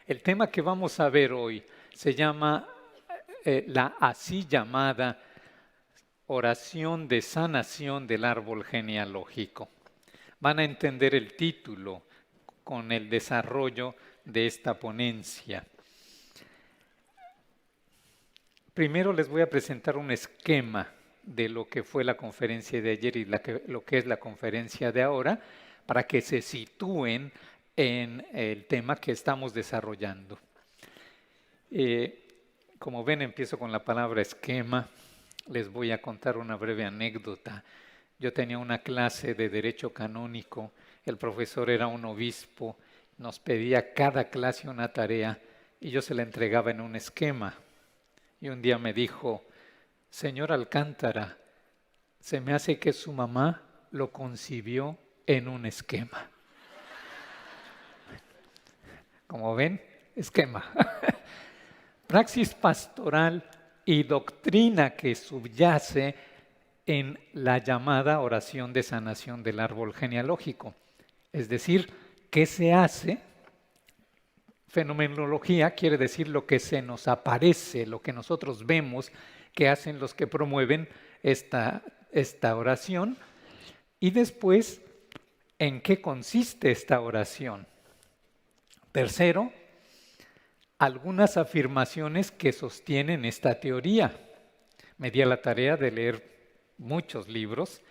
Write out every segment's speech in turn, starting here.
El tema que vamos a ver hoy se llama la así llamada oración de sanación del árbol genealógico. Van a entender el título con el desarrollo de esta ponencia. Primero les voy a presentar un esquema de lo que fue la conferencia de ayer y lo que es la conferencia de ahora, para que se sitúen en el tema que estamos desarrollando. Como ven, empiezo con la palabra esquema. Les voy a contar una breve anécdota. Yo tenía una clase de Derecho Canónico, el profesor era un obispo, nos pedía cada clase una tarea y yo se la entregaba en un esquema. Y un día me dijo: señor Alcántara, se me hace que su mamá lo concibió en un esquema. Como ven, esquema. Praxis pastoral y doctrina que subyace en la llamada oración de sanación del árbol genealógico. Es decir, ¿qué se hace? Fenomenología quiere decir lo que se nos aparece, lo que nosotros vemos que hacen los que promueven esta oración. Y después, ¿en qué consiste esta oración? Tercero, algunas afirmaciones que sostienen esta teoría. Me di a la tarea de leer muchos libros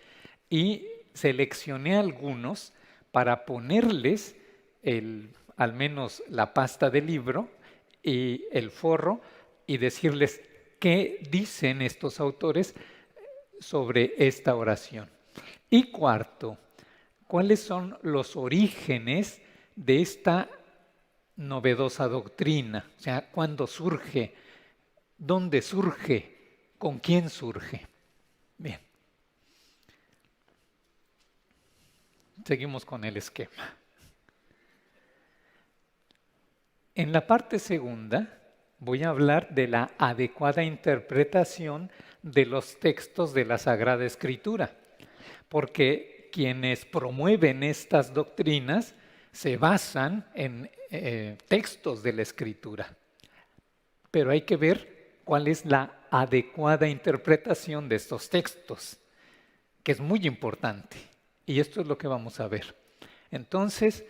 y seleccioné algunos para ponerles al menos la pasta del libro y el forro y decirles qué dicen estos autores sobre esta oración. Y cuarto, ¿cuáles son los orígenes de esta novedosa doctrina? O sea, ¿cuándo surge? ¿Dónde surge? ¿Con quién surge? Bien. Seguimos con el esquema. En la parte segunda voy a hablar de la adecuada interpretación de los textos de la Sagrada Escritura, porque quienes promueven estas doctrinas se basan en textos de la Escritura. Pero hay que ver cuál es la adecuada interpretación de estos textos, que es muy importante. Y esto es lo que vamos a ver. Entonces,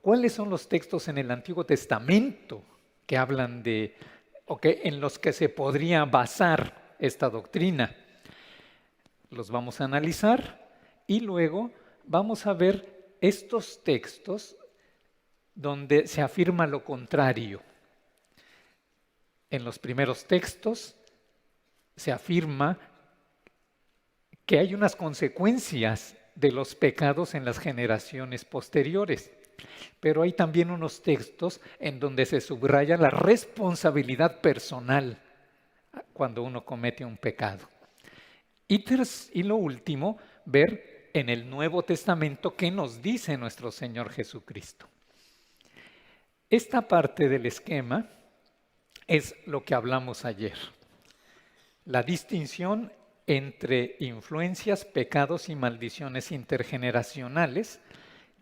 ¿cuáles son los textos en el Antiguo Testamento que hablan en los que se podría basar esta doctrina? Los vamos a analizar y luego vamos a ver estos textos donde se afirma lo contrario. En los primeros textos se afirma que hay unas consecuencias de los pecados en las generaciones posteriores, pero hay también unos textos en donde se subraya la responsabilidad personal cuando uno comete un pecado. Y lo último, ver en el Nuevo Testamento qué nos dice nuestro Señor Jesucristo. Esta parte del esquema es lo que hablamos ayer. La distinción entre influencias, pecados y maldiciones intergeneracionales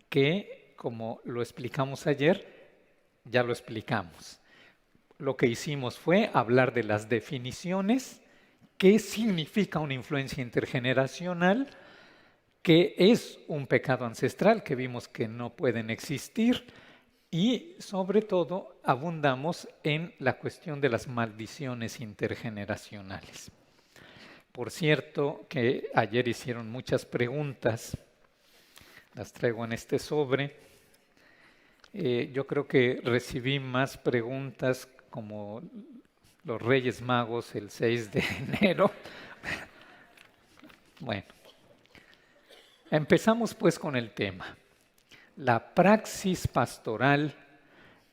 que, como lo explicamos ayer, ya lo explicamos. Lo que hicimos fue hablar de las definiciones, qué significa una influencia intergeneracional, qué es un pecado ancestral, que vimos que no pueden existir, y sobre todo abundamos en la cuestión de las maldiciones intergeneracionales. Por cierto, que ayer hicieron muchas preguntas, las traigo en este sobre. Yo creo que recibí más preguntas como los Reyes Magos el 6 de enero. Bueno, empezamos pues con el tema. La praxis pastoral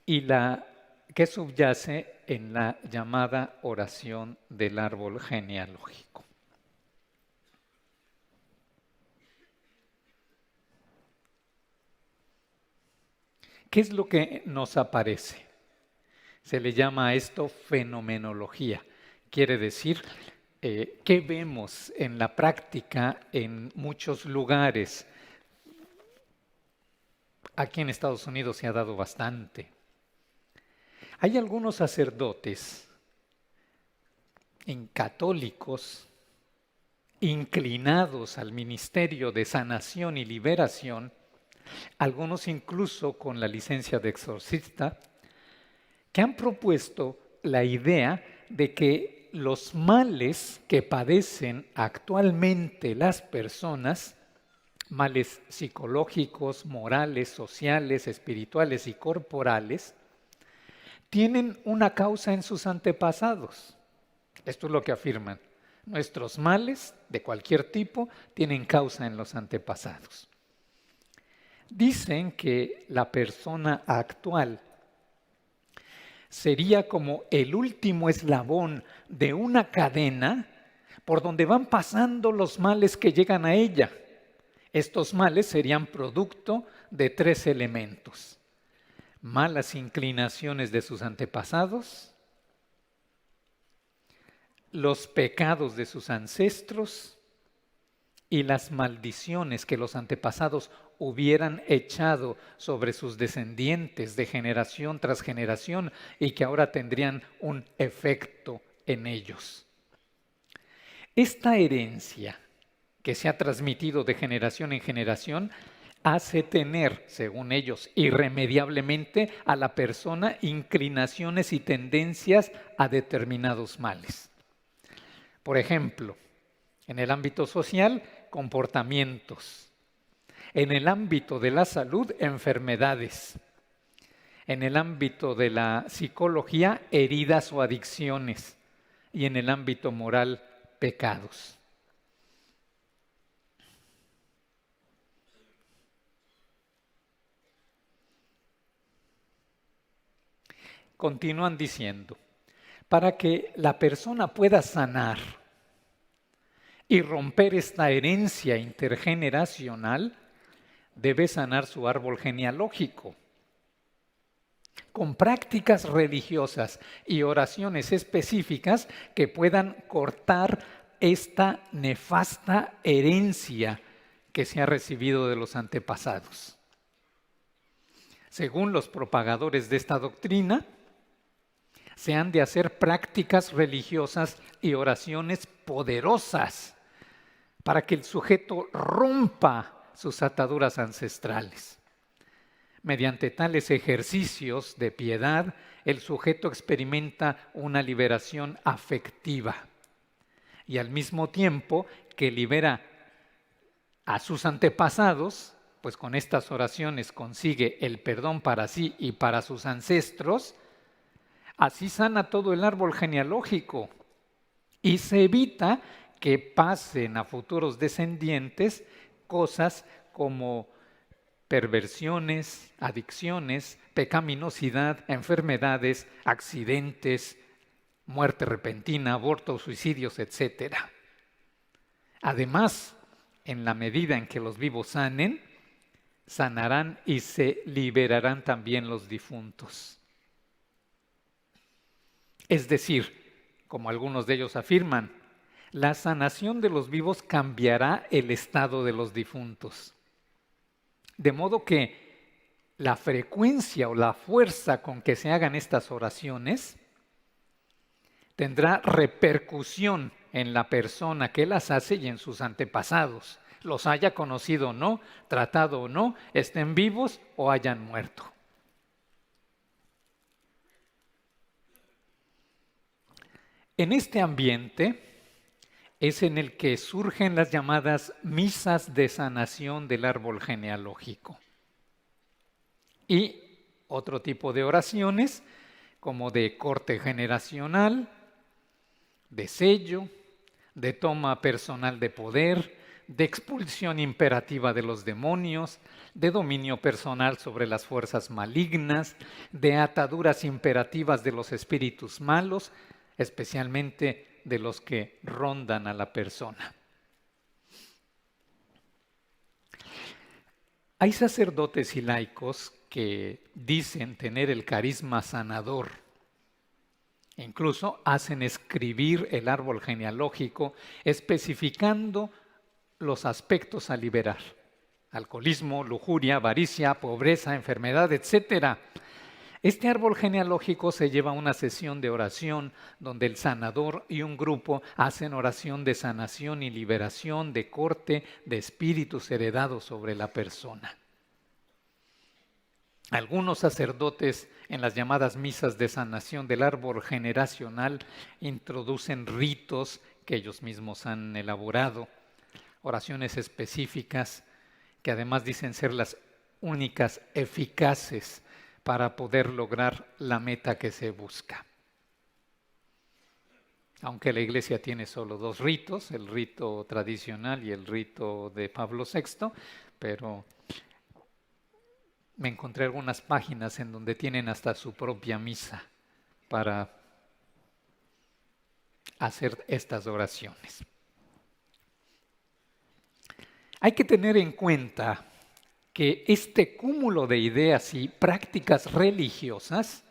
y la que subyace en la llamada oración del árbol genealógico. ¿Qué es lo que nos aparece? Se le llama a esto fenomenología. Quiere decir, ¿qué vemos en la práctica en muchos lugares? Aquí en Estados Unidos se ha dado bastante. Hay algunos sacerdotes católicos inclinados al ministerio de sanación y liberación, algunos incluso con la licencia de exorcista, que han propuesto la idea de que los males que padecen actualmente las personas, males psicológicos, morales, sociales, espirituales y corporales, tienen una causa en sus antepasados. Esto es lo que afirman. Nuestros males, de cualquier tipo, tienen causa en los antepasados. Dicen que la persona actual sería como el último eslabón de una cadena por donde van pasando los males que llegan a ella. Estos males serían producto de 3 elementos: malas inclinaciones de sus antepasados, los pecados de sus ancestros y las maldiciones que los antepasados hubieran echado sobre sus descendientes de generación tras generación y que ahora tendrían un efecto en ellos. Esta herencia que se ha transmitido de generación en generación hace tener, según ellos, irremediablemente a la persona inclinaciones y tendencias a determinados males. Por ejemplo, en el ámbito social, comportamientos. En el ámbito de la salud, enfermedades. En el ámbito de la psicología, heridas o adicciones. Y en el ámbito moral, pecados. Continúan diciendo, para que la persona pueda sanar y romper esta herencia intergeneracional, debe sanar su árbol genealógico con prácticas religiosas y oraciones específicas que puedan cortar esta nefasta herencia que se ha recibido de los antepasados. Según los propagadores de esta doctrina, se han de hacer prácticas religiosas y oraciones poderosas para que el sujeto rompa sus ataduras ancestrales. Mediante tales ejercicios de piedad, el sujeto experimenta una liberación afectiva y al mismo tiempo que libera a sus antepasados, pues con estas oraciones consigue el perdón para sí y para sus ancestros. Así sana todo el árbol genealógico y se evita que pasen a futuros descendientes cosas como perversiones, adicciones, pecaminosidad, enfermedades, accidentes, muerte repentina, abortos, suicidios, etc. Además, en la medida en que los vivos sanen, sanarán y se liberarán también los difuntos. Es decir, como algunos de ellos afirman, la sanación de los vivos cambiará el estado de los difuntos. De modo que la frecuencia o la fuerza con que se hagan estas oraciones tendrá repercusión en la persona que las hace y en sus antepasados, los haya conocido o no, tratado o no, estén vivos o hayan muerto. En este ambiente es en el que surgen las llamadas misas de sanación del árbol genealógico y otro tipo de oraciones como de corte generacional, de sello, de toma personal de poder, de expulsión imperativa de los demonios, de dominio personal sobre las fuerzas malignas, de ataduras imperativas de los espíritus malos, especialmente de los que rondan a la persona. Hay sacerdotes y laicos que dicen tener el carisma sanador. Incluso hacen escribir el árbol genealógico especificando los aspectos a liberar: alcoholismo, lujuria, avaricia, pobreza, enfermedad, etc. Este árbol genealógico se lleva a una sesión de oración donde el sanador y un grupo hacen oración de sanación y liberación, de corte de espíritus heredados sobre la persona. Algunos sacerdotes en las llamadas misas de sanación del árbol generacional introducen ritos que ellos mismos han elaborado, oraciones específicas que además dicen ser las únicas eficaces para poder lograr la meta que se busca. Aunque la Iglesia tiene solo dos ritos, el rito tradicional y el rito de Pablo VI, pero me encontré algunas páginas en donde tienen hasta su propia misa para hacer estas oraciones. Hay que tener en cuenta que este cúmulo de ideas y prácticas religiosas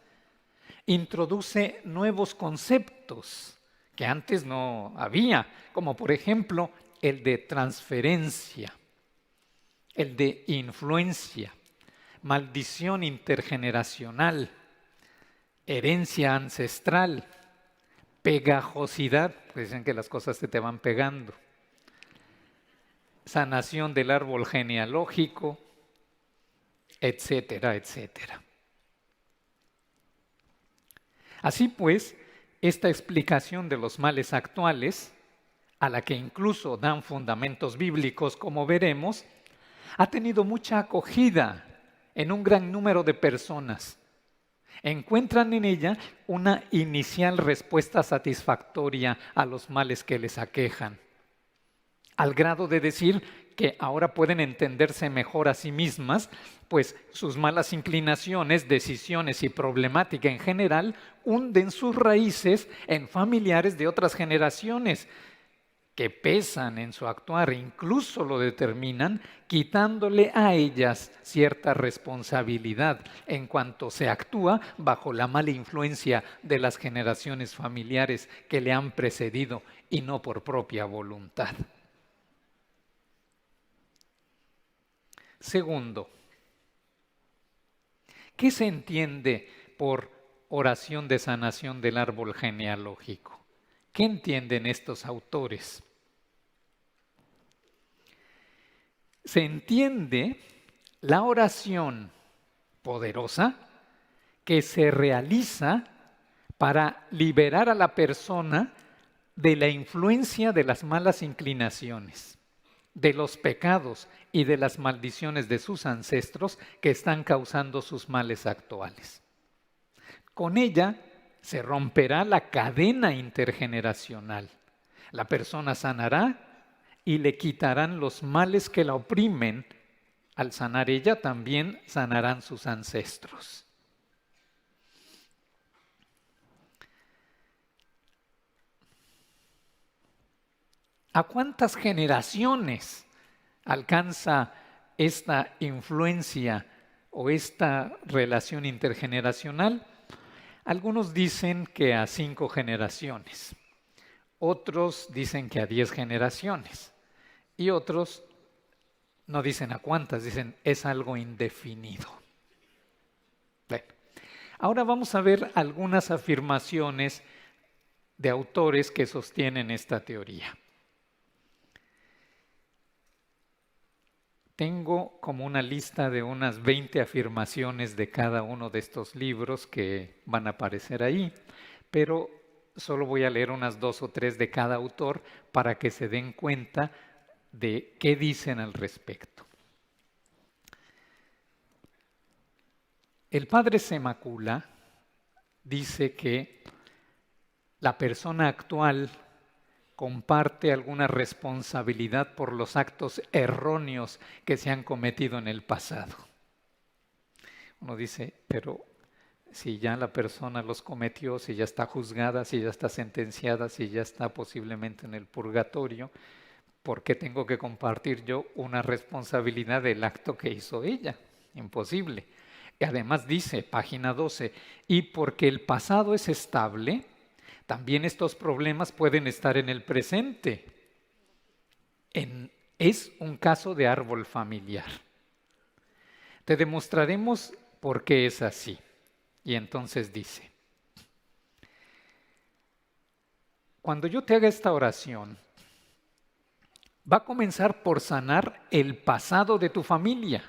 introduce nuevos conceptos que antes no había, como por ejemplo el de transferencia, el de influencia, maldición intergeneracional, herencia ancestral, pegajosidad, pues dicen que las cosas se te van pegando, sanación del árbol genealógico, etcétera, etcétera. Así pues, esta explicación de los males actuales, a la que incluso dan fundamentos bíblicos, como veremos, ha tenido mucha acogida en un gran número de personas. Encuentran en ella una inicial respuesta satisfactoria a los males que les aquejan, al grado de decir que ahora pueden entenderse mejor a sí mismas, pues sus malas inclinaciones, decisiones y problemática en general hunden sus raíces en familiares de otras generaciones que pesan en su actuar, incluso lo determinan, quitándole a ellas cierta responsabilidad en cuanto se actúa bajo la mala influencia de las generaciones familiares que le han precedido y no por propia voluntad. Segundo, ¿qué se entiende por oración de sanación del árbol genealógico? ¿Qué entienden estos autores? Se entiende la oración poderosa que se realiza para liberar a la persona de la influencia de las malas inclinaciones, de los pecados y de las maldiciones de sus ancestros que están causando sus males actuales. Con ella se romperá la cadena intergeneracional. La persona sanará y le quitarán los males que la oprimen. Al sanar ella, también sanarán sus ancestros. ¿A cuántas generaciones alcanza esta influencia o esta relación intergeneracional? Algunos dicen que a 5 generaciones, otros dicen que a 10 generaciones y otros no dicen a cuántas, dicen es algo indefinido. Bueno, ahora vamos a ver algunas afirmaciones de autores que sostienen esta teoría. Tengo como una lista de unas 20 afirmaciones de cada uno de estos libros que van a aparecer ahí, pero solo voy a leer unas 2 o 3 de cada autor para que se den cuenta de qué dicen al respecto. El padre Semacula dice que la persona actual comparte alguna responsabilidad por los actos erróneos que se han cometido en el pasado. Uno dice, pero si ya la persona los cometió, si ya está juzgada, si ya está sentenciada, si ya está posiblemente en el purgatorio, ¿por qué tengo que compartir yo una responsabilidad del acto que hizo ella? Imposible. Y además dice, página 12, y porque el pasado es estable, también estos problemas pueden estar en el presente. Es un caso de árbol familiar. Te demostraremos por qué es así. Y entonces dice, cuando yo te haga esta oración, va a comenzar por sanar el pasado de tu familia.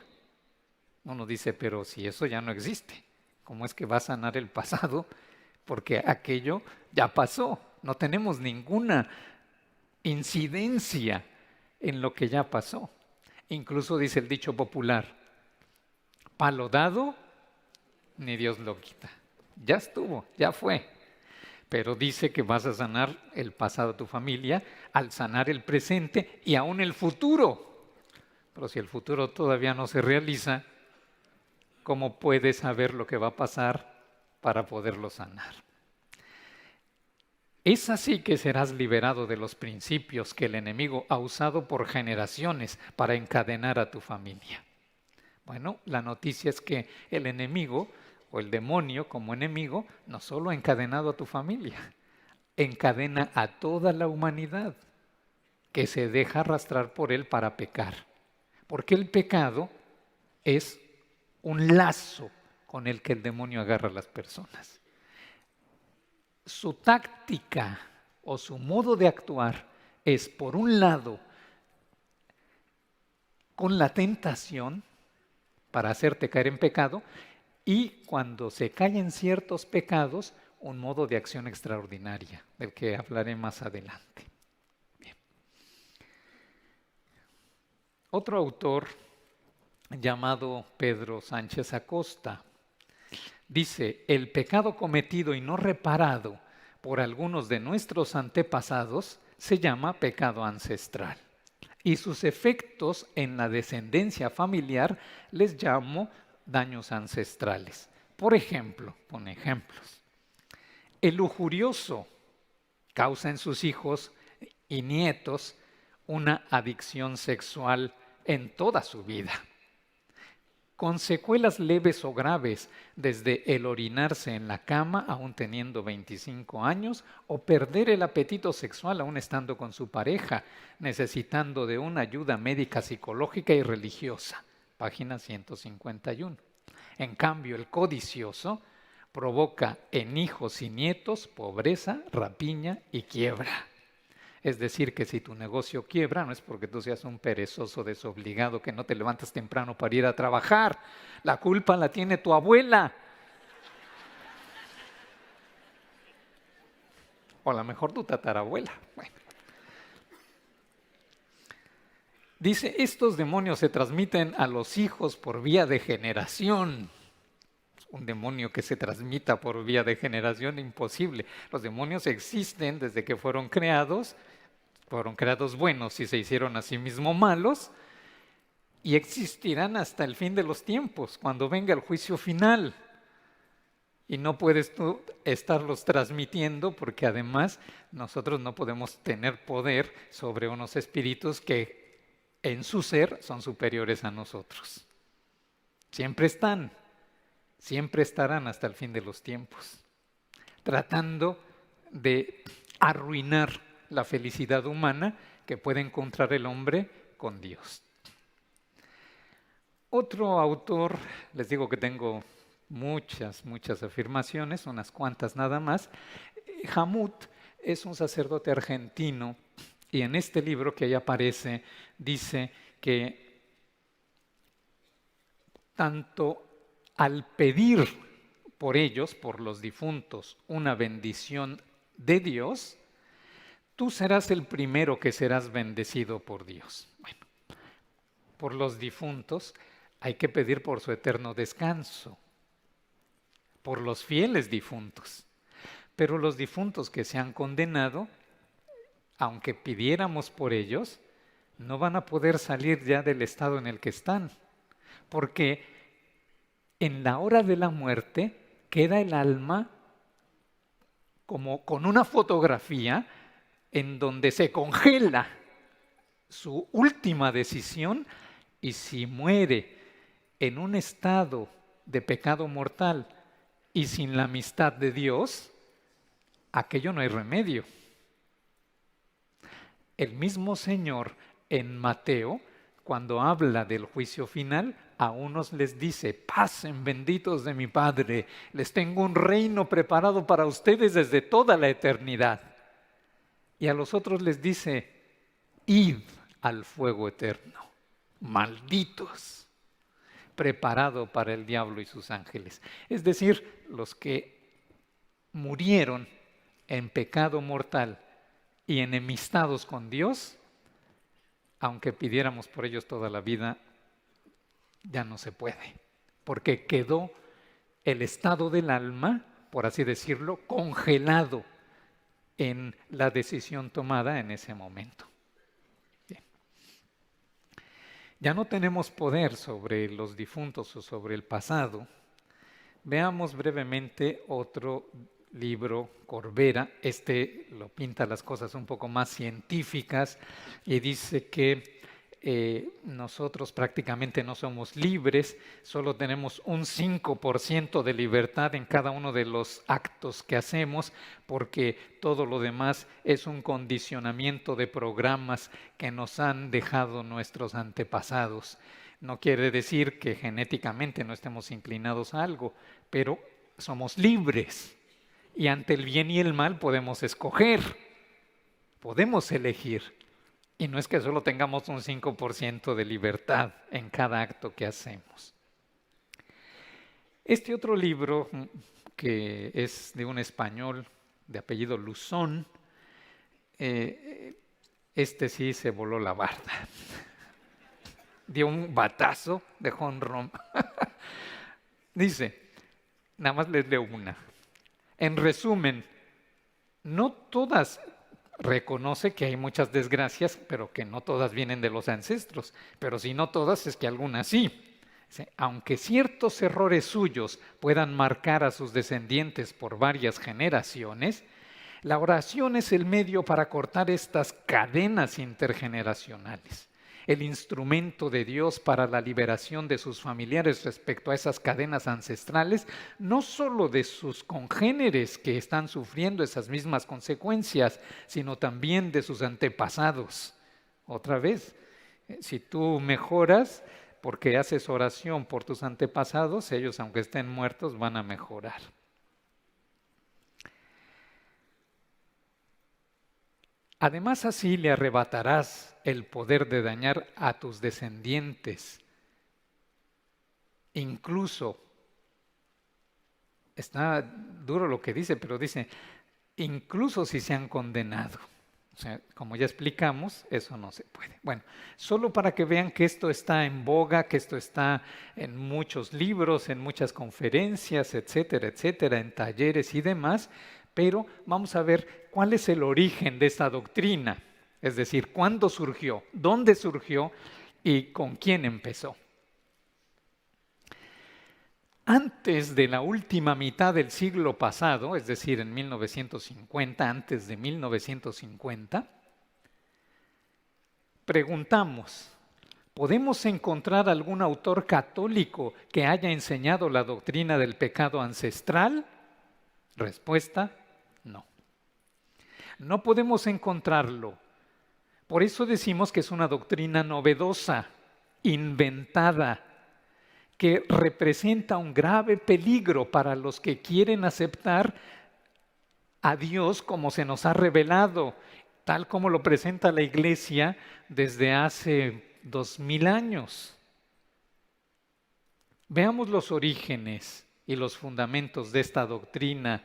Uno dice, pero si eso ya no existe, ¿cómo es que va a sanar el pasado? Porque aquello ya pasó, no tenemos ninguna incidencia en lo que ya pasó. Incluso dice el dicho popular, palo dado, ni Dios lo quita. Ya estuvo, ya fue. Pero dice que vas a sanar el pasado de tu familia al sanar el presente y aún el futuro. Pero si el futuro todavía no se realiza, ¿cómo puedes saber lo que va a pasar para poderlo sanar? Es así que serás liberado de los principios que el enemigo ha usado por generaciones para encadenar a tu familia. Bueno, la noticia es que el enemigo o el demonio como enemigo no solo ha encadenado a tu familia, encadena a toda la humanidad que se deja arrastrar por él para pecar. Porque el pecado es un lazo con el que el demonio agarra a las personas. Su táctica o su modo de actuar es, por un lado, con la tentación para hacerte caer en pecado, y cuando se caen ciertos pecados, un modo de acción extraordinaria, del que hablaré más adelante. Bien. Otro autor llamado Pedro Sánchez Acosta dice, el pecado cometido y no reparado por algunos de nuestros antepasados se llama pecado ancestral. Y sus efectos en la descendencia familiar les llamo daños ancestrales. Por ejemplo, pon ejemplos. El lujurioso causa en sus hijos y nietos una adicción sexual en toda su vida, con secuelas leves o graves, desde el orinarse en la cama aún teniendo 25 años o perder el apetito sexual aún estando con su pareja, necesitando de una ayuda médica, psicológica y religiosa. Página 151. En cambio, el codicioso provoca en hijos y nietos pobreza, rapiña y quiebra. Es decir, que si tu negocio quiebra, no es porque tú seas un perezoso desobligado que no te levantas temprano para ir a trabajar. La culpa la tiene tu abuela. O a lo mejor tu tatarabuela. Bueno. Dice, estos demonios se transmiten a los hijos por vía de generación. Un demonio que se transmita por vía de generación, imposible. Los demonios existen desde que fueron creados buenos y se hicieron a sí mismos malos, y existirán hasta el fin de los tiempos, cuando venga el juicio final. Y no puedes tú estarlos transmitiendo, porque además nosotros no podemos tener poder sobre unos espíritus que en su ser son superiores a nosotros. Siempre están, siempre estarán hasta el fin de los tiempos, tratando de arruinar la felicidad humana que puede encontrar el hombre con Dios. Otro autor, les digo que tengo muchas afirmaciones, unas cuantas nada más. Hamut es un sacerdote argentino y en este libro que ahí aparece dice que tanto al pedir por ellos, por los difuntos, una bendición de Dios, tú serás el primero que serás bendecido por Dios. Bueno, por los difuntos hay que pedir por su eterno descanso, por los fieles difuntos. Pero los difuntos que se han condenado, aunque pidiéramos por ellos, no van a poder salir ya del estado en el que están, porque en la hora de la muerte queda el alma como con una fotografía en donde se congela su última decisión, y si muere en un estado de pecado mortal y sin la amistad de Dios, aquello no hay remedio. El mismo Señor en Mateo, cuando habla del juicio final, a unos les dice: pasen benditos de mi Padre, les tengo un reino preparado para ustedes desde toda la eternidad. Y a los otros les dice: id al fuego eterno, malditos, preparado para el diablo y sus ángeles. Es decir, los que murieron en pecado mortal y enemistados con Dios, aunque pidiéramos por ellos toda la vida, ya no se puede, porque quedó el estado del alma, por así decirlo, congelado en la decisión tomada en ese momento. Bien. Ya no tenemos poder sobre los difuntos o sobre el pasado. Veamos brevemente otro libro, Corbera. Este lo pinta las cosas un poco más científicas y dice que nosotros prácticamente no somos libres, solo tenemos un 5% de libertad en cada uno de los actos que hacemos, porque todo lo demás es un condicionamiento de programas que nos han dejado nuestros antepasados. No quiere decir que genéticamente no estemos inclinados a algo, pero somos libres y ante el bien y el mal podemos escoger, podemos elegir. Y no es que solo tengamos un 5% de libertad en cada acto que hacemos. Este otro libro, que es de un español de apellido Luzón, este sí se voló la barda. Dio un batazo de jonrón. Dice, nada más les leo una. En resumen, no todas... Reconoce que hay muchas desgracias, pero que no todas vienen de los ancestros. Pero si no todas, es que algunas sí. Aunque ciertos errores suyos puedan marcar a sus descendientes por varias generaciones, la oración es el medio para cortar estas cadenas intergeneracionales, el instrumento de Dios para la liberación de sus familiares respecto a esas cadenas ancestrales, no solo de sus congéneres que están sufriendo esas mismas consecuencias, sino también de sus antepasados. Otra vez, si tú mejoras porque haces oración por tus antepasados, ellos, aunque estén muertos, van a mejorar. Además, así le arrebatarás el poder de dañar a tus descendientes. Incluso, está duro lo que dice, pero dice, incluso si se han condenado. O sea, como ya explicamos, eso no se puede. Bueno, solo para que vean que esto está en boga, que esto está en muchos libros, en muchas conferencias, etcétera, etcétera, en talleres y demás. Pero vamos a ver cuál es el origen de esta doctrina, es decir, cuándo surgió, dónde surgió y con quién empezó. Antes de la última mitad del siglo pasado, es decir, en 1950, antes de 1950, preguntamos, ¿podemos encontrar algún autor católico que haya enseñado la doctrina del pecado ancestral? Respuesta: no. No podemos encontrarlo. Por eso decimos que es una doctrina novedosa, inventada, que representa un grave peligro para los que quieren aceptar a Dios como se nos ha revelado, tal como lo presenta la Iglesia desde hace 2000 años. Veamos los orígenes y los fundamentos de esta doctrina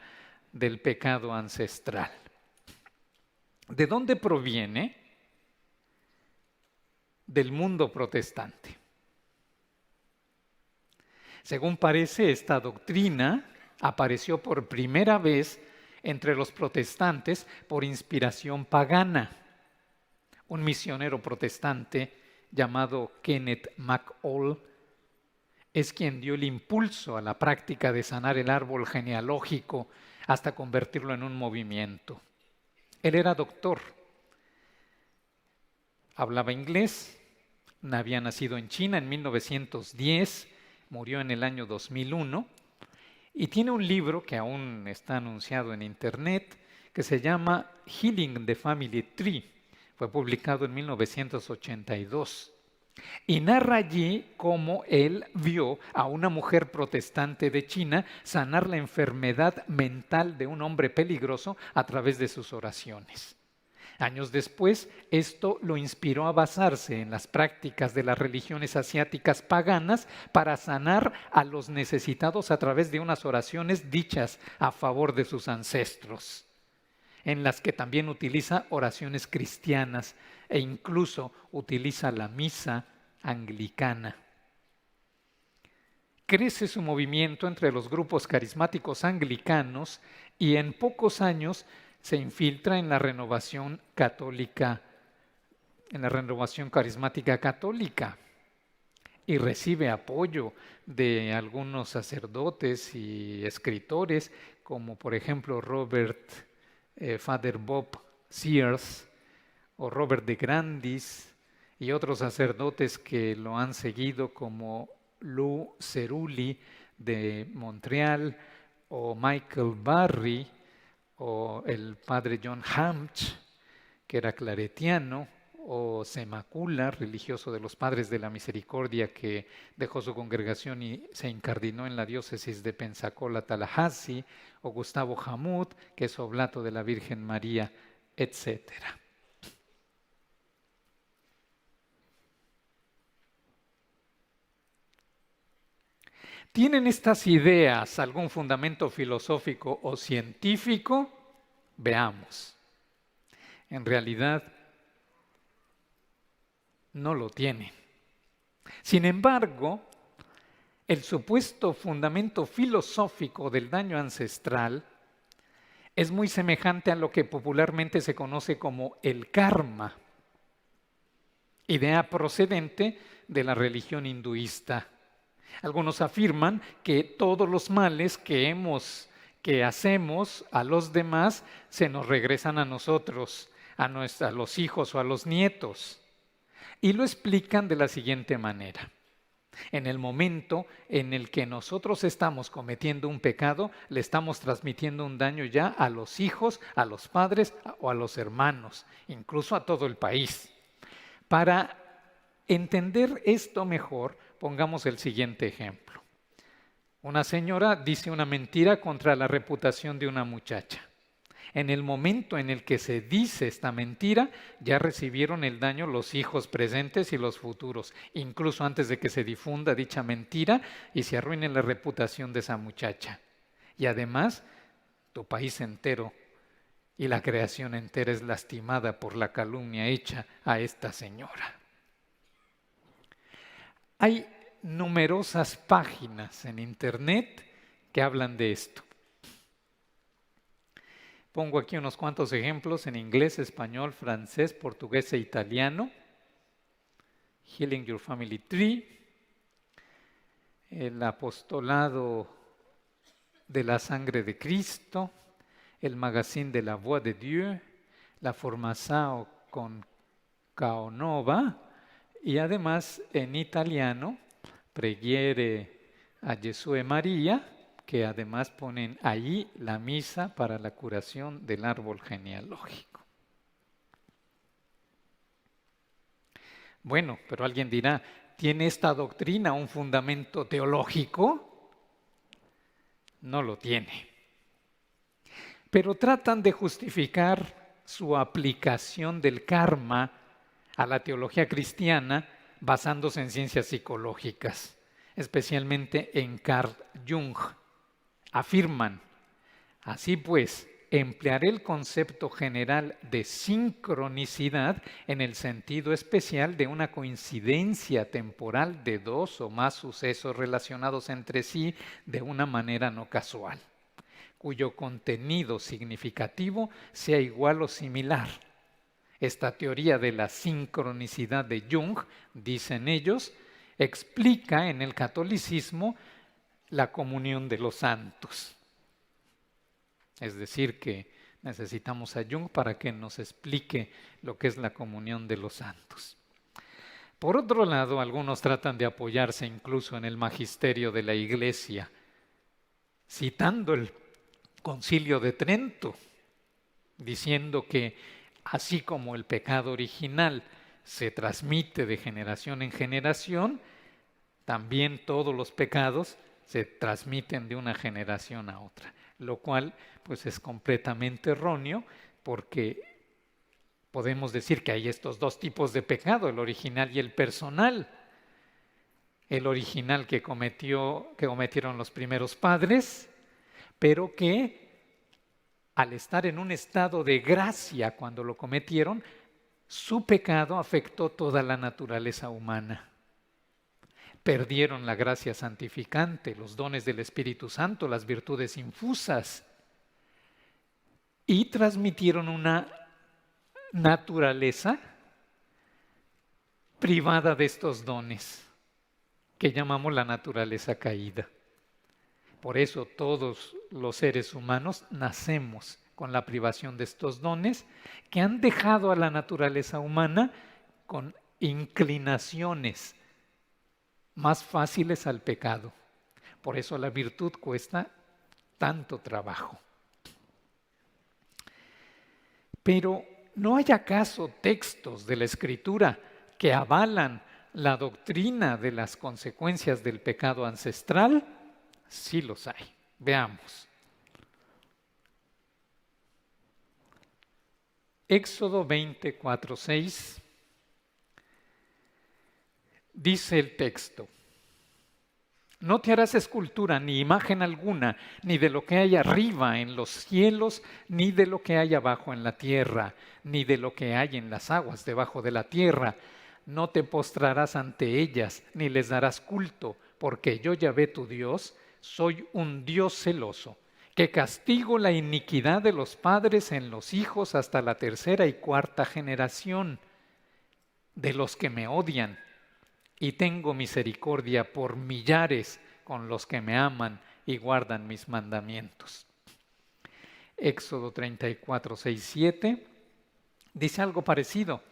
del pecado ancestral. ¿De dónde proviene? Del mundo protestante. Según parece, esta doctrina apareció por primera vez entre los protestantes por inspiración pagana. Un misionero protestante llamado Kenneth MacColl es quien dio el impulso a la práctica de sanar el árbol genealógico hasta convertirlo en un movimiento. Él era doctor, hablaba inglés, había nacido en China en 1910, murió en el año 2001 y tiene un libro que aún está anunciado en internet que se llama Healing the Family Tree. Fue publicado en 1982. Y narra allí cómo él vio a una mujer protestante de China sanar la enfermedad mental de un hombre peligroso a través de sus oraciones. Años después, esto lo inspiró a basarse en las prácticas de las religiones asiáticas paganas para sanar a los necesitados a través de unas oraciones dichas a favor de sus ancestros, en las que también utiliza oraciones cristianas e incluso utiliza la misa anglicana. Crece su movimiento entre los grupos carismáticos anglicanos y en pocos años se infiltra en la renovación católica, en la renovación carismática católica, y recibe apoyo de algunos sacerdotes y escritores, como por ejemplo Father Bob Sears o Robert de Grandis, y otros sacerdotes que lo han seguido, como Lou Cerulli de Montreal, o Michael Barry, o el padre John Hamch, que era claretiano, o Semacula, religioso de los Padres de la Misericordia, que dejó su congregación y se incardinó en la diócesis de Pensacola, Tallahassee, o Gustavo Jamut, que es oblato de la Virgen María, etcétera. ¿Tienen estas ideas algún fundamento filosófico o científico? Veamos. En realidad, no lo tienen. Sin embargo, el supuesto fundamento filosófico del daño ancestral es muy semejante a lo que popularmente se conoce como el karma, idea procedente de la religión hinduista. Algunos afirman que todos los males que hacemos a los demás se nos regresan a nosotros, a los hijos o a los nietos. Y lo explican de la siguiente manera. En el momento en el que nosotros estamos cometiendo un pecado, le estamos transmitiendo un daño ya a los hijos, a los padres o a los hermanos, incluso a todo el país. Para entender esto mejor, pongamos el siguiente ejemplo. Una señora dice una mentira contra la reputación de una muchacha. En el momento en el que se dice esta mentira, ya recibieron el daño los hijos presentes y los futuros, incluso antes de que se difunda dicha mentira y se arruine la reputación de esa muchacha. Y además, tu país entero y la creación entera es lastimada por la calumnia hecha a esta señora. Hay numerosas páginas en internet que hablan de esto. Pongo aquí unos cuantos ejemplos en inglés, español, francés, portugués e italiano. Healing Your Family Tree, el apostolado de la sangre de Cristo, el magazine de la Voix de Dieu, la Formação con Caonova, y además en italiano, Preghiere a Gesù e María, que además ponen allí la misa para la curación del árbol genealógico. Bueno, pero alguien dirá, ¿tiene esta doctrina un fundamento teológico? No lo tiene. Pero tratan de justificar su aplicación del karma a la teología cristiana basándose en ciencias psicológicas, especialmente en Carl Jung. Afirman, así pues, emplearé el concepto general de sincronicidad en el sentido especial de una coincidencia temporal de dos o más sucesos relacionados entre sí de una manera no casual, cuyo contenido significativo sea igual o similar. Esta teoría de la sincronicidad de Jung, dicen ellos, explica en el catolicismo la comunión de los santos. Es decir, que necesitamos a Jung para que nos explique lo que es la comunión de los santos. Por otro lado, algunos tratan de apoyarse incluso en el magisterio de la Iglesia, citando el Concilio de Trento, diciendo que así como el pecado original se transmite de generación en generación, también todos los pecados se transmiten de una generación a otra, lo cual pues es completamente erróneo, porque podemos decir que hay estos dos tipos de pecado, el original y el personal. El original que cometieron los primeros padres, pero que al estar en un estado de gracia cuando lo cometieron, su pecado afectó toda la naturaleza humana. Perdieron la gracia santificante, los dones del Espíritu Santo, las virtudes infusas, y transmitieron una naturaleza privada de estos dones, que llamamos la naturaleza caída. Por eso todos los seres humanos nacemos con la privación de estos dones, que han dejado a la naturaleza humana con inclinaciones más fáciles al pecado. Por eso la virtud cuesta tanto trabajo. Pero ¿no hay acaso textos de la Escritura que avalan la doctrina de las consecuencias del pecado ancestral? Sí los hay. Veamos. Éxodo 24:6 dice el texto: no te harás escultura ni imagen alguna, ni de lo que hay arriba en los cielos, ni de lo que hay abajo en la tierra, ni de lo que hay en las aguas debajo de la tierra. No te postrarás ante ellas, ni les darás culto, porque yo, Yahvé tu Dios, soy un Dios celoso, que castigo la iniquidad de los padres en los hijos hasta la tercera y cuarta generación de los que me odian, y tengo misericordia por millares con los que me aman y guardan mis mandamientos. Éxodo 34:6, 7 dice algo parecido.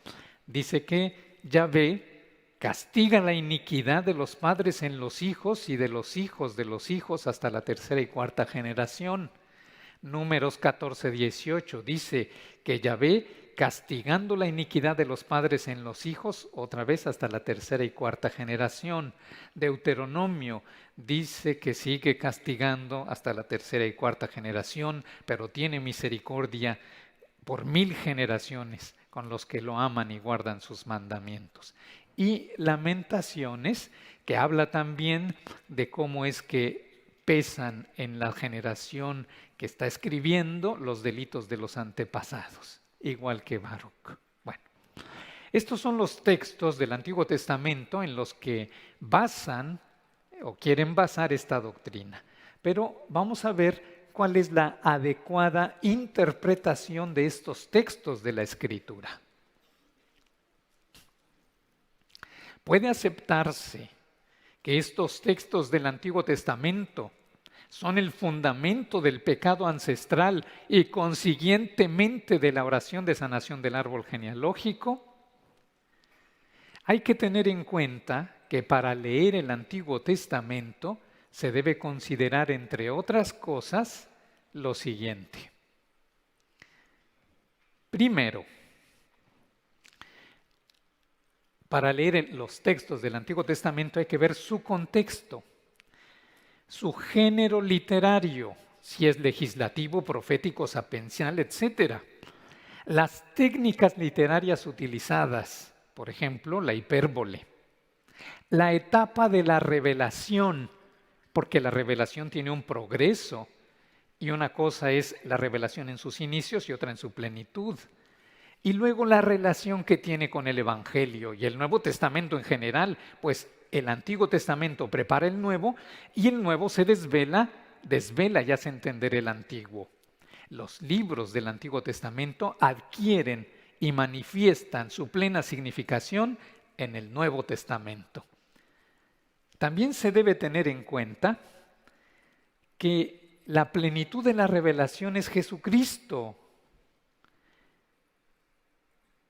Dice que Yahvé castiga la iniquidad de los padres en los hijos y de los hijos hasta la tercera y cuarta generación. Números 14:18 dice que Yahvé, castigando la iniquidad de los padres en los hijos, otra vez hasta la tercera y cuarta generación. Deuteronomio dice que sigue castigando hasta la tercera y cuarta generación, pero tiene misericordia por 1000 generaciones con los que lo aman y guardan sus mandamientos. Y Lamentaciones, que habla también de cómo es que pesan en la generación que está escribiendo los delitos de los antepasados, igual que Baruch. Bueno, estos son los textos del Antiguo Testamento en los que basan o quieren basar esta doctrina. Pero vamos a ver cuál es la adecuada interpretación de estos textos de la Escritura. Puede aceptarse que estos textos del Antiguo Testamento son el fundamento del pecado ancestral y consiguientemente de la oración de sanación del árbol genealógico. Hay que tener en cuenta que para leer el Antiguo Testamento se debe considerar, entre otras cosas, lo siguiente. Primero, para leer los textos del Antiguo Testamento hay que ver su contexto, su género literario, si es legislativo, profético, sapiencial, etc. Las técnicas literarias utilizadas, por ejemplo, la hipérbole. La etapa de la revelación, porque la revelación tiene un progreso, y una cosa es la revelación en sus inicios y otra en su plenitud. Y luego la relación que tiene con el Evangelio y el Nuevo Testamento en general, pues el Antiguo Testamento prepara el Nuevo y el Nuevo se desvela y hace entender el Antiguo. Los libros del Antiguo Testamento adquieren y manifiestan su plena significación en el Nuevo Testamento. También se debe tener en cuenta que la plenitud de la revelación es Jesucristo,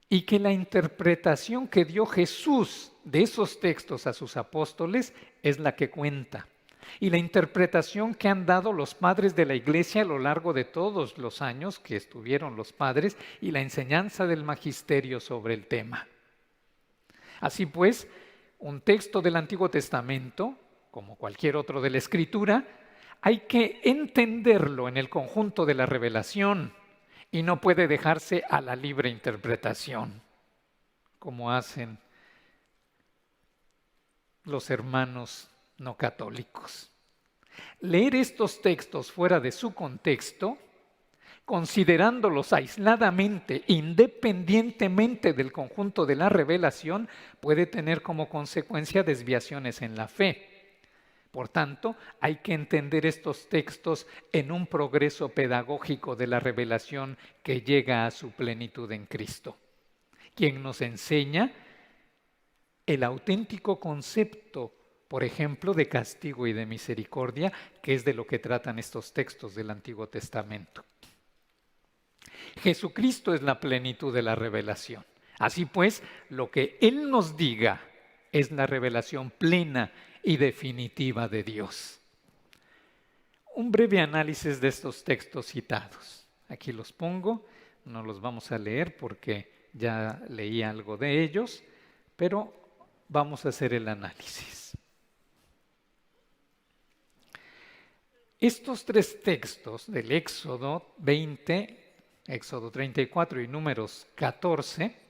y que la interpretación que dio Jesús de esos textos a sus apóstoles es la que cuenta. Y la interpretación que han dado los padres de la Iglesia a lo largo de todos los años que estuvieron los padres y la enseñanza del magisterio sobre el tema. Así pues, un texto del Antiguo Testamento, como cualquier otro de la Escritura, hay que entenderlo en el conjunto de la revelación y no puede dejarse a la libre interpretación, como hacen los hermanos no católicos. Leer estos textos fuera de su contexto, considerándolos aisladamente, independientemente del conjunto de la revelación, puede tener como consecuencia desviaciones en la fe. Por tanto, hay que entender estos textos en un progreso pedagógico de la revelación que llega a su plenitud en Cristo, quien nos enseña el auténtico concepto, por ejemplo, de castigo y de misericordia, que es de lo que tratan estos textos del Antiguo Testamento. Jesucristo es la plenitud de la revelación. Así pues, lo que Él nos diga es la revelación plena y definitiva de Dios. Un breve análisis de estos textos citados. Aquí los pongo, no los vamos a leer porque ya leí algo de ellos, pero vamos a hacer el análisis. Estos tres textos del Éxodo 20, Éxodo 34 y Números 14,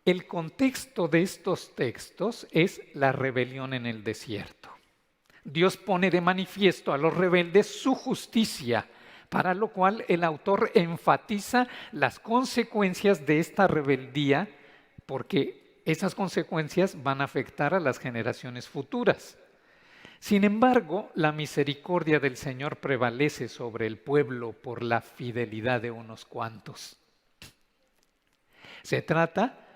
el contexto de estos textos es la rebelión en el desierto. Dios pone de manifiesto a los rebeldes su justicia, para lo cual el autor enfatiza las consecuencias de esta rebeldía, porque esas consecuencias van a afectar a las generaciones futuras. Sin embargo, la misericordia del Señor prevalece sobre el pueblo por la fidelidad de unos cuantos. Se trata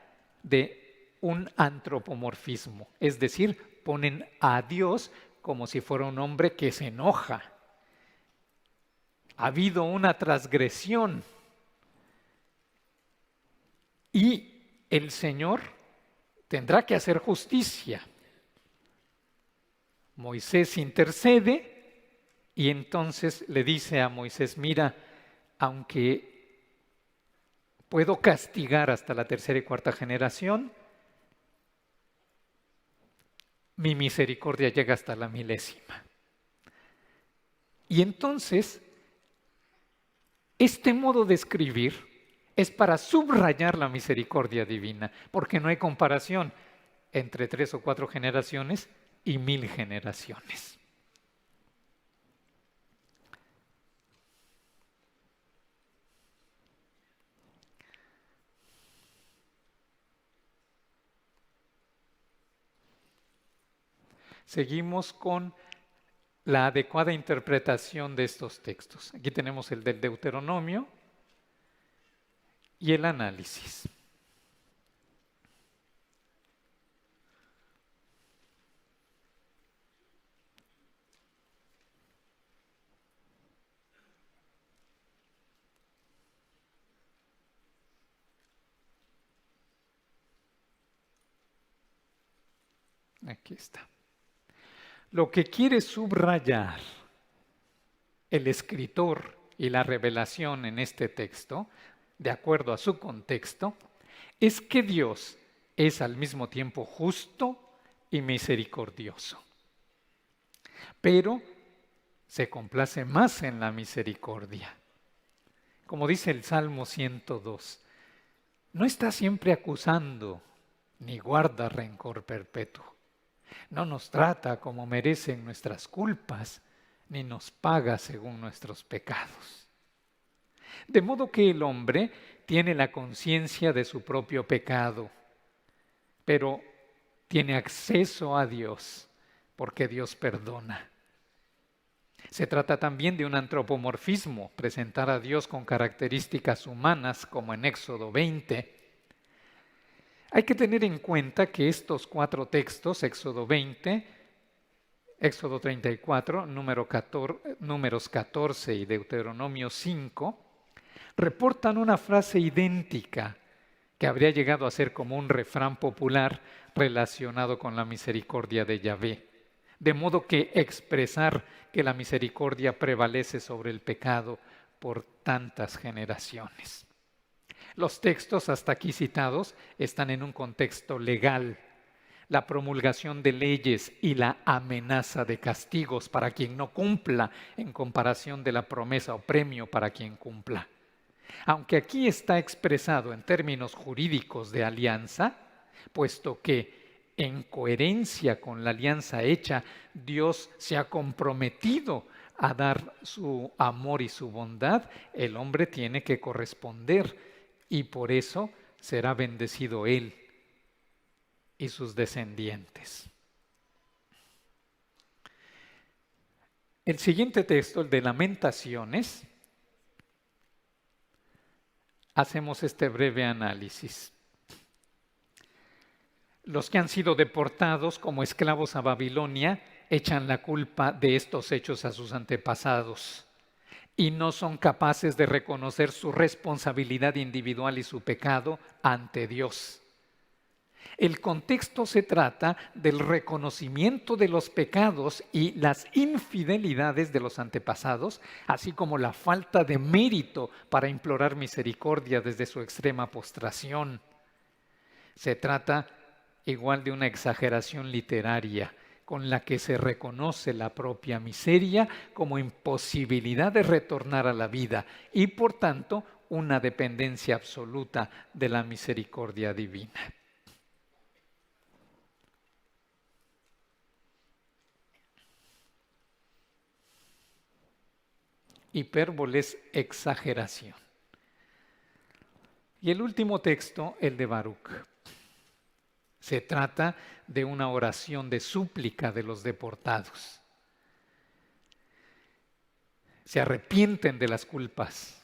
de un antropomorfismo, es decir, ponen a Dios como si fuera un hombre que se enoja. Ha habido una transgresión y el Señor tendrá que hacer justicia. Moisés intercede y entonces le dice a Moisés, mira, aunque puedo castigar hasta la tercera y cuarta generación, mi misericordia llega hasta la milésima. Y entonces, este modo de escribir es para subrayar la misericordia divina, porque no hay comparación entre 3 o 4 generaciones y 1000 generaciones. Seguimos con la adecuada interpretación de estos textos. Aquí tenemos el del Deuteronomio y el análisis. Aquí está. Lo que quiere subrayar el escritor y la revelación en este texto, de acuerdo a su contexto, es que Dios es al mismo tiempo justo y misericordioso. Pero se complace más en la misericordia. Como dice el Salmo 102, no está siempre acusando ni guarda rencor perpetuo. No nos trata como merecen nuestras culpas, ni nos paga según nuestros pecados. De modo que el hombre tiene la conciencia de su propio pecado, pero tiene acceso a Dios, porque Dios perdona. Se trata también de un antropomorfismo, presentar a Dios con características humanas, como en Éxodo 20. Hay que tener en cuenta que estos 4 textos, Éxodo 20, Éxodo 34, Números 14 y Deuteronomio 5, reportan una frase idéntica que habría llegado a ser como un refrán popular relacionado con la misericordia de Yahvé. De modo que expresar que la misericordia prevalece sobre el pecado por tantas generaciones. Los textos hasta aquí citados están en un contexto legal. La promulgación de leyes y la amenaza de castigos para quien no cumpla en comparación de la promesa o premio para quien cumpla. Aunque aquí está expresado en términos jurídicos de alianza, puesto que en coherencia con la alianza hecha, Dios se ha comprometido a dar su amor y su bondad, el hombre tiene que corresponder y por eso será bendecido él y sus descendientes. El siguiente texto, el de Lamentaciones, hacemos este breve análisis. Los que han sido deportados como esclavos a Babilonia echan la culpa de estos hechos a sus antepasados y no son capaces de reconocer su responsabilidad individual y su pecado ante Dios. El contexto se trata del reconocimiento de los pecados y las infidelidades de los antepasados, así como la falta de mérito para implorar misericordia desde su extrema postración. Se trata igual de una exageración literaria con la que se reconoce la propia miseria como imposibilidad de retornar a la vida y por tanto una dependencia absoluta de la misericordia divina. Hipérbole es exageración. Y el último texto, el de Baruc. Se trata de una oración de súplica de los deportados. Se arrepienten de las culpas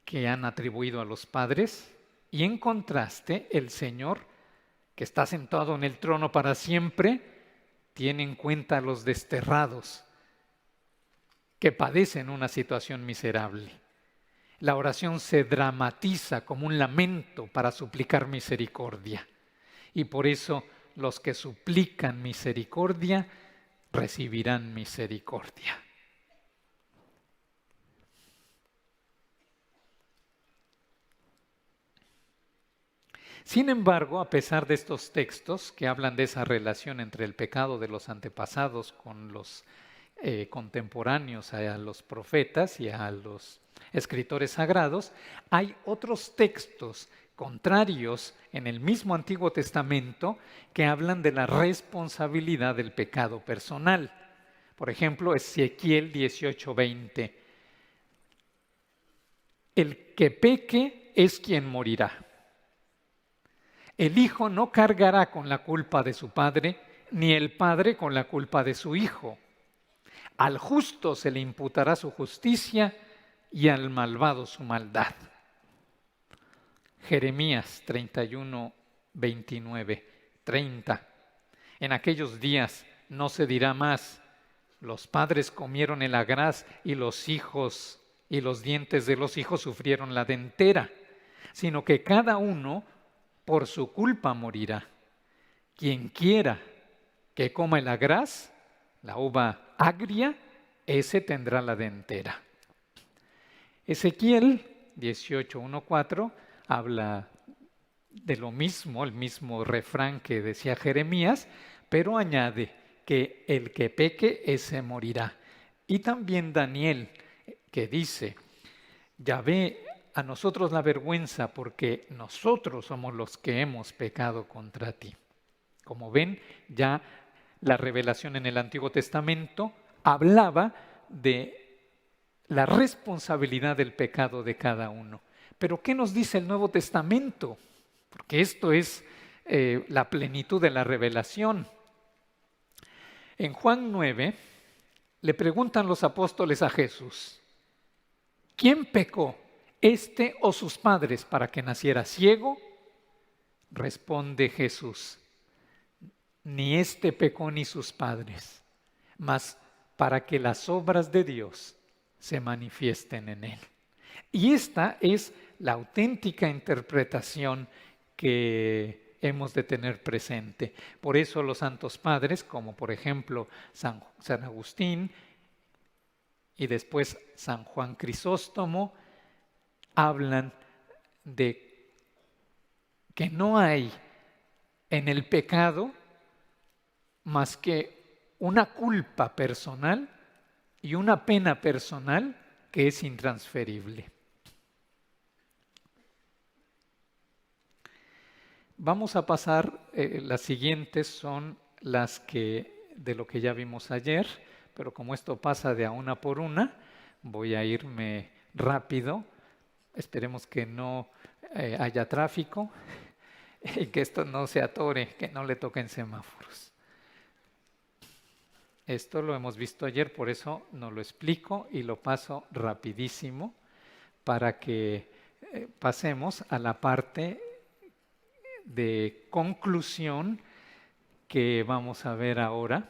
que han atribuido a los padres y en contraste el Señor, que está sentado en el trono para siempre, tiene en cuenta a los desterrados que padecen una situación miserable. La oración se dramatiza como un lamento para suplicar misericordia. Y por eso los que suplican misericordia recibirán misericordia. Sin embargo, a pesar de estos textos que hablan de esa relación entre el pecado de los antepasados con los contemporáneos a los profetas y a los escritores sagrados, hay otros textos contrarios en el mismo Antiguo Testamento que hablan de la responsabilidad del pecado personal. Por ejemplo, Ezequiel 18:20. El que peque es quien morirá. El hijo no cargará con la culpa de su padre, ni el padre con la culpa de su hijo. Al justo se le imputará su justicia y al malvado su maldad. Jeremías 31, 29, 30. En aquellos días no se dirá más, los padres comieron el agraz y los hijos y los dientes de los hijos sufrieron la dentera, sino que cada uno por su culpa morirá. Quien quiera que coma el agraz, la uva agria, ese tendrá la dentera. Ezequiel 18:1-4 habla de lo mismo, el mismo refrán que decía Jeremías, pero añade que el que peque, ese morirá. Y también Daniel, que dice, Yahvé, a nosotros la vergüenza porque nosotros somos los que hemos pecado contra ti. Como ven, ya la revelación en el Antiguo Testamento hablaba de la responsabilidad del pecado de cada uno. Pero ¿qué nos dice el Nuevo Testamento? Porque esto es la plenitud de la revelación. En Juan 9 le preguntan los apóstoles a Jesús, ¿quién pecó, este o sus padres, para que naciera ciego? Responde Jesús, ni este pecó ni sus padres, mas para que las obras de Dios se manifiesten en él. Y esta es la auténtica interpretación que hemos de tener presente. Por eso los santos padres, como por ejemplo San Agustín y después San Juan Crisóstomo, hablan de que no hay en el pecado más que una culpa personal y una pena personal que es intransferible. Vamos a pasar, las siguientes son las que de lo que ya vimos ayer, pero como esto pasa de a una por una, voy a irme rápido. Esperemos que no haya tráfico y que esto no se atore, que no le toquen semáforos. Esto lo hemos visto ayer, por eso no lo explico y lo paso rapidísimo para que pasemos a la parte de conclusión que vamos a ver ahora,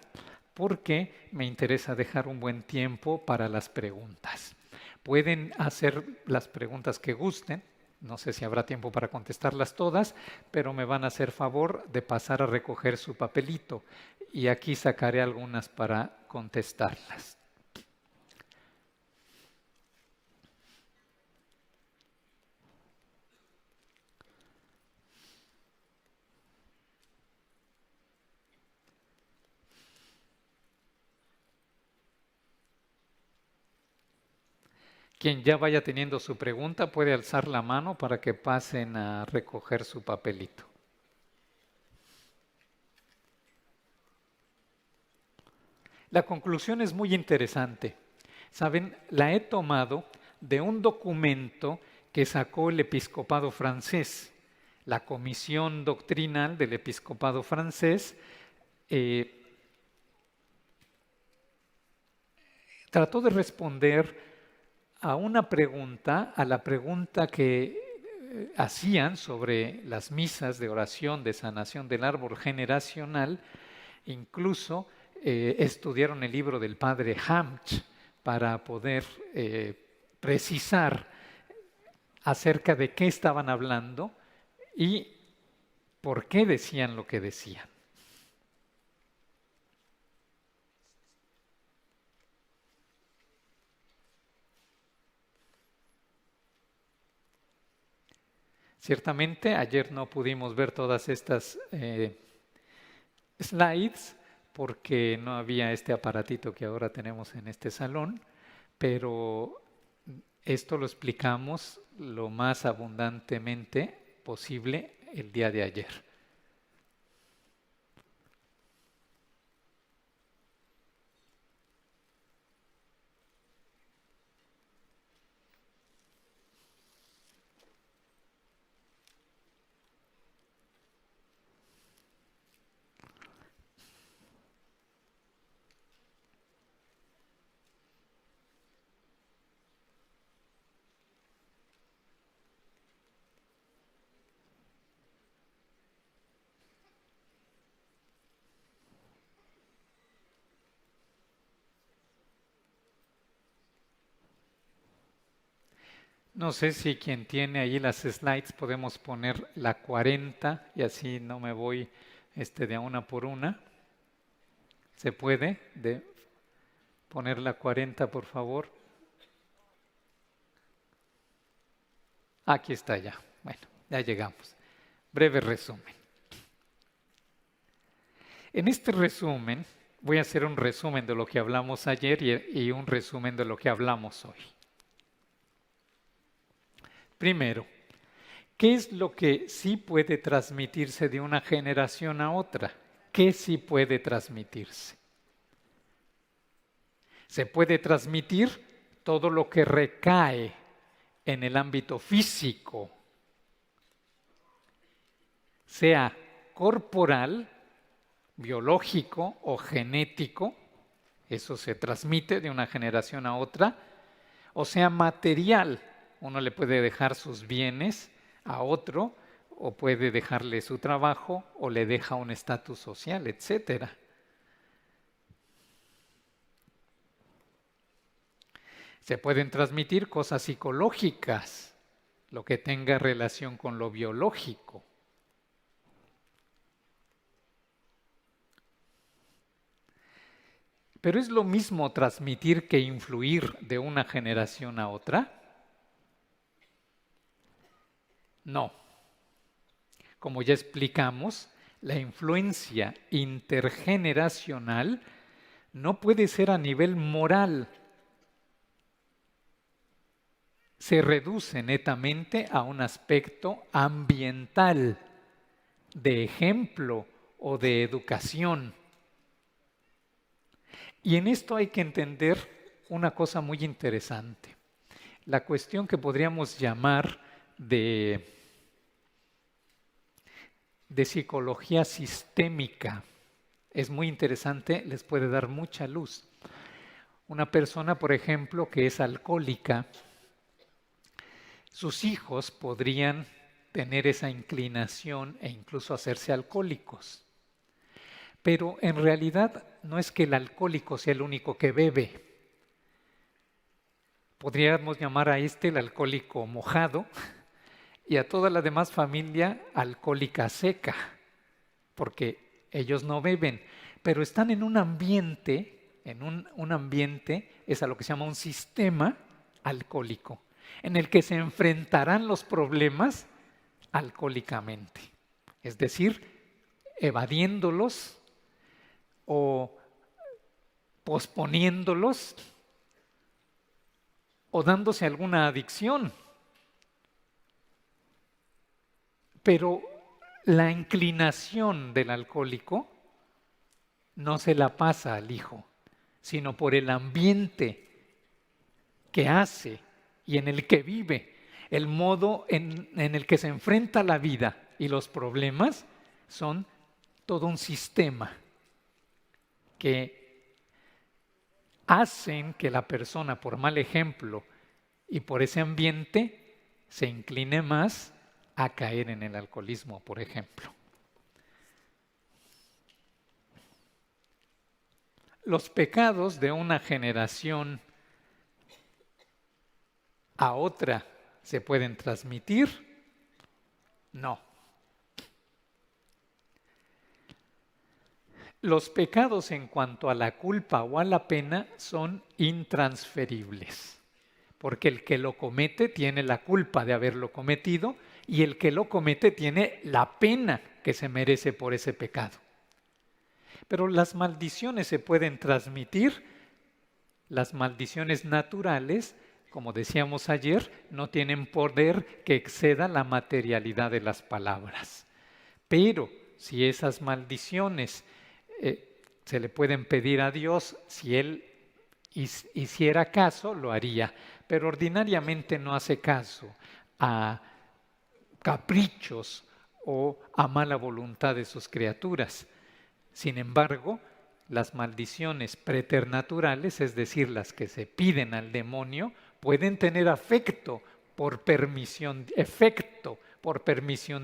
porque me interesa dejar un buen tiempo para las preguntas. Pueden hacer las preguntas que gusten, no sé si habrá tiempo para contestarlas todas, pero me van a hacer favor de pasar a recoger su papelito y aquí sacaré algunas para contestarlas. Quien ya vaya teniendo su pregunta puede alzar la mano para que pasen a recoger su papelito. La conclusión es muy interesante. Saben, la he tomado de un documento que sacó el episcopado francés. La comisión doctrinal del episcopado francés trató de responder a una pregunta, a la pregunta que hacían sobre las misas de oración de sanación del árbol generacional. Incluso estudiaron el libro del padre Hamch para poder precisar acerca de qué estaban hablando y por qué decían lo que decían. Ciertamente, ayer no pudimos ver todas estas slides porque no había este aparatito que ahora tenemos en este salón, pero esto lo explicamos lo más abundantemente posible el día de ayer. No sé si quien tiene ahí las slides podemos poner la 40 y así no me voy de a una por una. ¿Se puede poner la 40, por favor? Aquí está ya. Bueno, ya llegamos. Breve resumen. En este resumen voy a hacer un resumen de lo que hablamos ayer y un resumen de lo que hablamos hoy. Primero, ¿qué es lo que sí puede transmitirse de una generación a otra? ¿Qué sí puede transmitirse? Se puede transmitir todo lo que recae en el ámbito físico, sea corporal, biológico o genético, eso se transmite de una generación a otra, o sea material, uno le puede dejar sus bienes a otro, o puede dejarle su trabajo, o le deja un estatus social, etc. Se pueden transmitir cosas psicológicas, lo que tenga relación con lo biológico. Pero ¿es lo mismo transmitir que influir de una generación a otra? No. Como ya explicamos, la influencia intergeneracional no puede ser a nivel moral. Se reduce netamente a un aspecto ambiental, de ejemplo o de educación. Y en esto hay que entender una cosa muy interesante. La cuestión que podríamos llamar de psicología sistémica es muy interesante, les puede dar mucha luz. Una persona, por ejemplo, que es alcohólica, sus hijos podrían tener esa inclinación e incluso hacerse alcohólicos. Pero en realidad no es que el alcohólico sea el único que bebe. Podríamos llamar a este el alcohólico mojado y a toda la demás familia alcohólica seca, porque ellos no beben, pero están en un ambiente, un ambiente, es a lo que se llama un sistema alcohólico, en el que se enfrentarán los problemas alcohólicamente, es decir, evadiéndolos o posponiéndolos o dándose alguna adicción. Pero la inclinación del alcohólico no se la pasa al hijo, sino por el ambiente que hace y en el que vive, el modo en el que se enfrenta la vida y los problemas son todo un sistema que hacen que la persona, por mal ejemplo y por ese ambiente, se incline más a caer en el alcoholismo, por ejemplo. Los pecados de una generación a otra se pueden transmitir. No. Los pecados en cuanto a la culpa o a la pena son intransferibles, porque el que lo comete tiene la culpa de haberlo cometido y el que lo comete tiene la pena que se merece por ese pecado. Pero las maldiciones se pueden transmitir. Las maldiciones naturales, como decíamos ayer, no tienen poder que exceda la materialidad de las palabras. Pero si esas maldiciones se le pueden pedir a Dios, si Él hiciera caso, lo haría. Pero ordinariamente no hace caso a caprichos o a mala voluntad de sus criaturas. Sin embargo, las maldiciones preternaturales, es decir, las que se piden al demonio, pueden tener efecto por permisión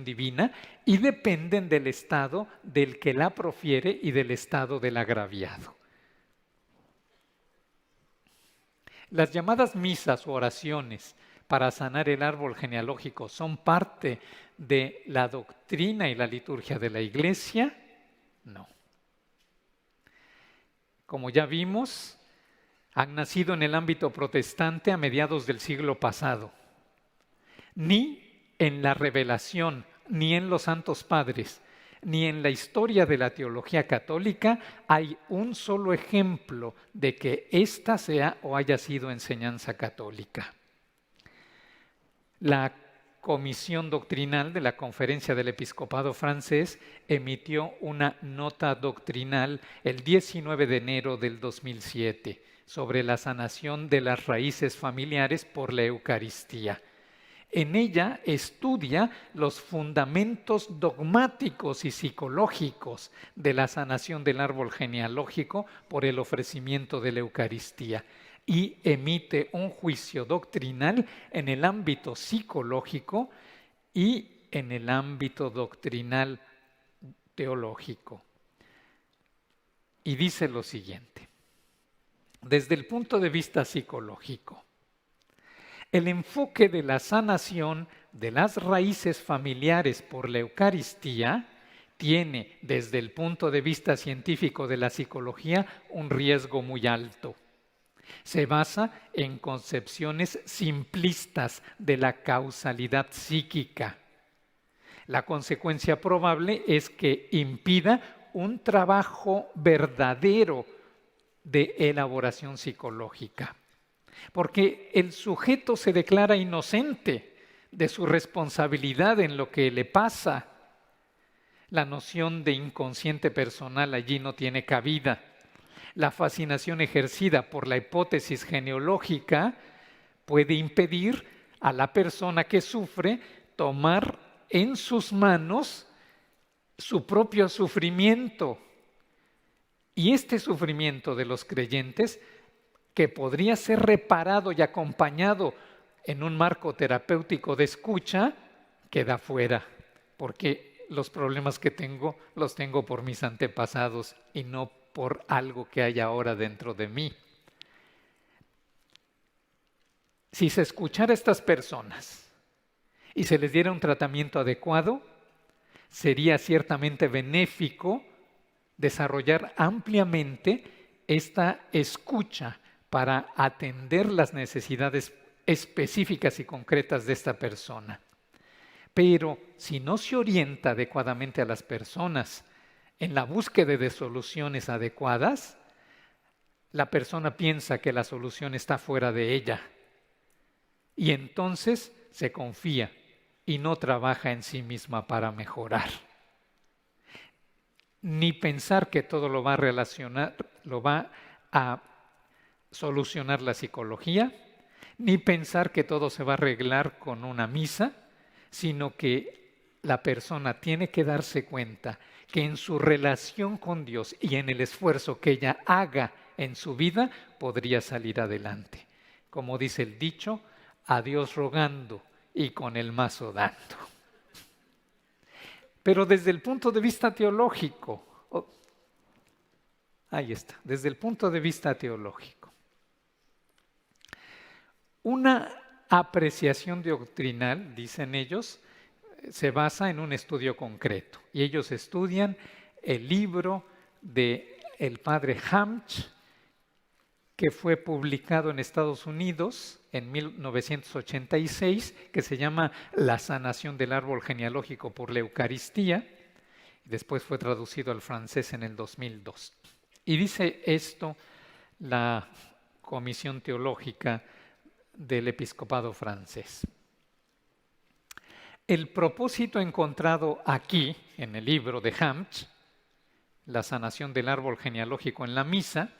divina y dependen del estado del que la profiere y del estado del agraviado. Las llamadas misas o oraciones para sanar el árbol genealógico son parte de la doctrina y la liturgia de la Iglesia. No. Como ya vimos, han nacido en el ámbito protestante a mediados del siglo pasado. Ni en la revelación, ni en los santos padres, ni en la historia de la teología católica hay un solo ejemplo de que ésta sea o haya sido enseñanza católica. La Comisión Doctrinal de la Conferencia del Episcopado Francés emitió una nota doctrinal el 19 de enero del 2007 sobre la sanación de las raíces familiares por la Eucaristía. En ella estudia los fundamentos dogmáticos y psicológicos de la sanación del árbol genealógico por el ofrecimiento de la Eucaristía y emite un juicio doctrinal en el ámbito psicológico y en el ámbito doctrinal teológico. Y dice lo siguiente: desde el punto de vista psicológico, el enfoque de la sanación de las raíces familiares por la Eucaristía tiene, desde el punto de vista científico de la psicología, un riesgo muy alto. Se basa en concepciones simplistas de la causalidad psíquica. La consecuencia probable es que impida un trabajo verdadero de elaboración psicológica, porque el sujeto se declara inocente de su responsabilidad en lo que le pasa. La noción de inconsciente personal allí no tiene cabida. La fascinación ejercida por la hipótesis genealógica puede impedir a la persona que sufre tomar en sus manos su propio sufrimiento. Y este sufrimiento de los creyentes, que podría ser reparado y acompañado en un marco terapéutico de escucha, queda fuera, porque los problemas que tengo los tengo por mis antepasados y no por algo que hay ahora dentro de mí. Si se escuchara a estas personas y se les diera un tratamiento adecuado, sería ciertamente benéfico desarrollar ampliamente esta escucha para atender las necesidades específicas y concretas de esta persona. Pero si no se orienta adecuadamente a las personas en la búsqueda de soluciones adecuadas, la persona piensa que la solución está fuera de ella y entonces se confía y no trabaja en sí misma para mejorar. Ni pensar que todo lo va a solucionar la psicología, ni pensar que todo se va a arreglar con una misa, sino que la persona tiene que darse cuenta que en su relación con Dios y en el esfuerzo que ella haga en su vida, podría salir adelante. Como dice el dicho, a Dios rogando y con el mazo dando. Pero desde el punto de vista teológico, ahí está, desde el punto de vista teológico, una apreciación doctrinal, dicen ellos, se basa en un estudio concreto. Y ellos estudian el libro del padre Hamch, que fue publicado en Estados Unidos en 1986, que se llama La sanación del árbol genealógico por la Eucaristía, y después fue traducido al francés en el 2002. Y dice esto la Comisión Teológica del Episcopado francés. El propósito encontrado aquí, en el libro de Hamch, La sanación del árbol genealógico en la misa,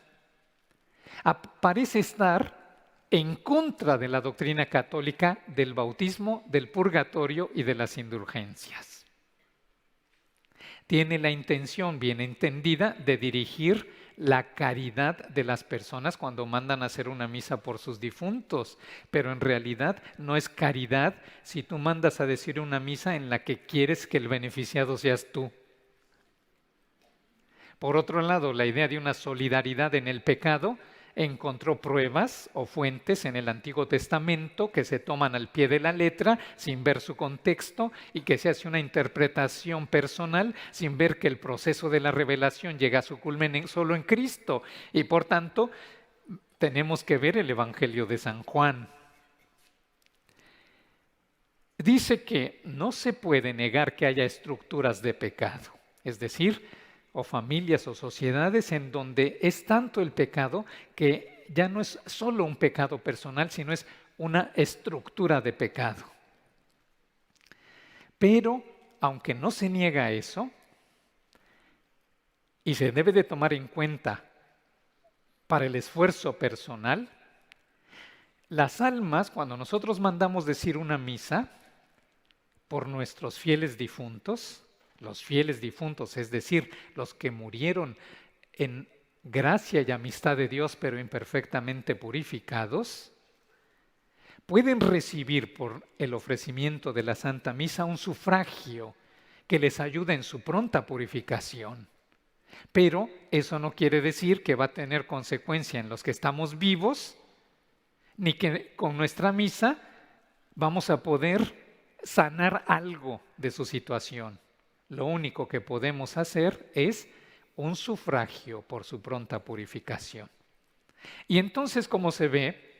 parece estar en contra de la doctrina católica del bautismo, del purgatorio y de las indulgencias. Tiene la intención bien entendida de dirigir la caridad de las personas cuando mandan a hacer una misa por sus difuntos, pero en realidad no es caridad si tú mandas a decir una misa en la que quieres que el beneficiado seas tú. Por otro lado, la idea de una solidaridad en el pecado encontró pruebas o fuentes en el Antiguo Testamento que se toman al pie de la letra sin ver su contexto y que se hace una interpretación personal sin ver que el proceso de la revelación llega a su culmen solo en Cristo. Y por tanto, tenemos que ver el Evangelio de San Juan. Dice que no se puede negar que haya estructuras de pecado, es decir, o familias o sociedades en donde es tanto el pecado que ya no es solo un pecado personal, sino es una estructura de pecado. Pero, aunque no se niega eso, y se debe de tomar en cuenta para el esfuerzo personal, las almas, cuando nosotros mandamos decir una misa por nuestros fieles difuntos, los fieles difuntos, es decir, los que murieron en gracia y amistad de Dios, pero imperfectamente purificados, pueden recibir por el ofrecimiento de la Santa Misa un sufragio que les ayuda en su pronta purificación. Pero eso no quiere decir que va a tener consecuencia en los que estamos vivos, ni que con nuestra misa vamos a poder sanar algo de su situación. Lo único que podemos hacer es un sufragio por su pronta purificación. Y entonces, como se ve,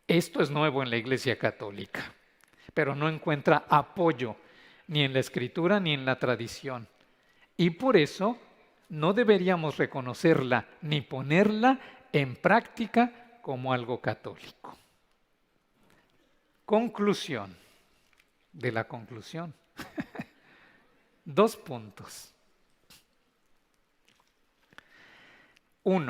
esto es nuevo en la Iglesia Católica, pero no encuentra apoyo ni en la escritura ni en la tradición. Y por eso no deberíamos reconocerla ni ponerla en práctica como algo católico. Conclusión de la conclusión. 2 puntos. 1.